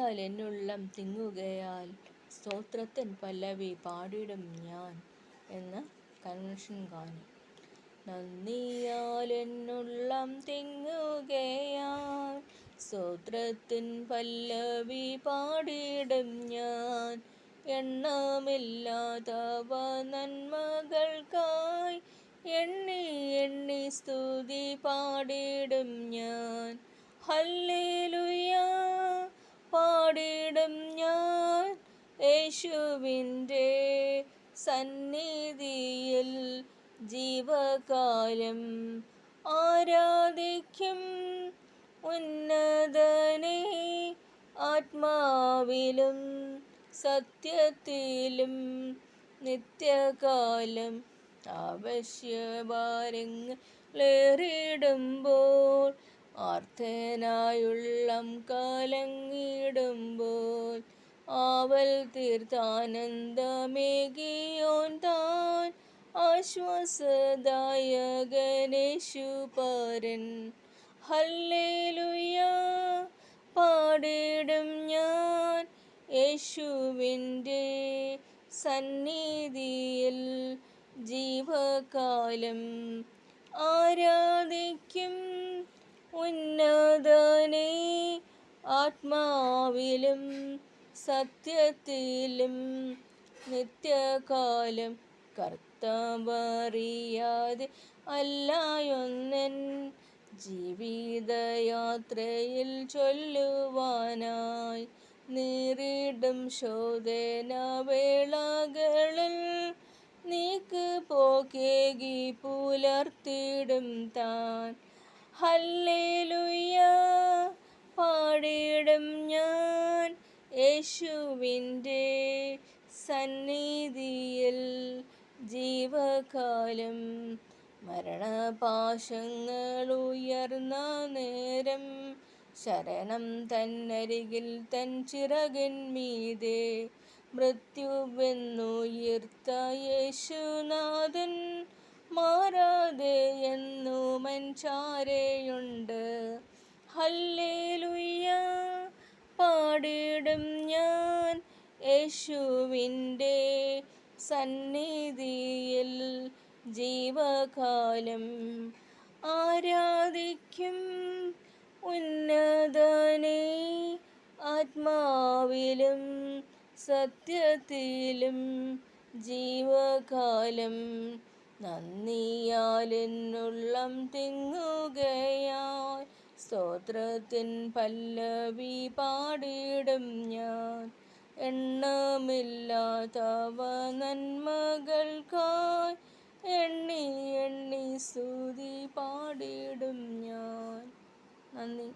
നന്ദിയാൽ എന്നുള്ളം തിങ്ങുകയാൽ സ്തോത്രത്തിൻ പല്ലവി പാടിടും ഞാൻ എന്ന കൺവെൻഷൻ ഗാനം. നന്ദിയാൽ എന്നുള്ളം തിങ്ങുകയാൽ സ്തോത്രത്തിൻ പല്ലവി പാടിടും ഞാൻ. എണ്ണമില്ലാതവ നന്മകൾക്കായി എണ്ണി എണ്ണി സ്തുതി പാടിടും ഞാൻ. ഹല്ലേലൂയ പാടിടും ഞാൻ യേശുവിൻ്റെ സന്നിധിയിൽ ജീവകാലം. ആരാധിക്കും ഉന്നതനെ ആത്മാവിലും സത്യത്തിലും നിത്യകാലം. ആവശ്യഭാരങ്ങളേറിടുമ്പോൾ ആർത്തനായുള്ളം കലങ്ങിടുമ്പോൾ ആവൽ തീർത്താനന്ദമേകിയോൻ താൻ ആശ്വാസദായകനേശുപരൻ. ഹല്ലേലൂയ പാടിടും ഞാൻ യേശുവിൻ്റെ സന്നിധിയിൽ ജീവകാലം. ആരാധിക്കും ഉന്നതനെ ആത്മാവിലും സത്യത്തിലും നിത്യകാലം. കർത്താവറിയാതെ അല്ലായൊന്നൻ ജീവിതയാത്രയിൽ ചൊല്ലുവാനായി നേരിടും ശോധനവേളകളിൽ നീക്ക് പോക്കേകി പുലർത്തിടും താൻ. ഹല്ലേലൂയ പാടിടും ഞാൻ യേശുവിൻ്റെ സന്നിധിയിൽ ജീവകാലം. മരണപാശങ്ങളുയർന്ന നേരം ശരണം തന്നരികിൽ തൻ ചിറകിന്മീതെ മൃത്യുവെന്നുയിർത്ത യേശുനാഥൻ മാറാതെ എന്നുമെൻ ചാരെയുണ്ട്. ഹല്ലേലൂയ പാടിടും ഞാൻ യേശുവിൻ്റെ സന്നിധിയിൽ ജീവകാലം. ആരാധിക്കും ഉന്നതനെ ആത്മാവിലും സത്യത്തിലും ജീവകാലം. നന്ദിയാൽ എന്നുള്ളം തിങ്ങുകയാൽ സ്തോത്രത്തിൻ പല്ലവി പാടിടും ഞാൻ. എണ്ണമില്ലാതവ നന്മകൾക്കായി എണ്ണി എണ്ണി സ്തുതി പാടിടും ഞാൻ. നന്ദി.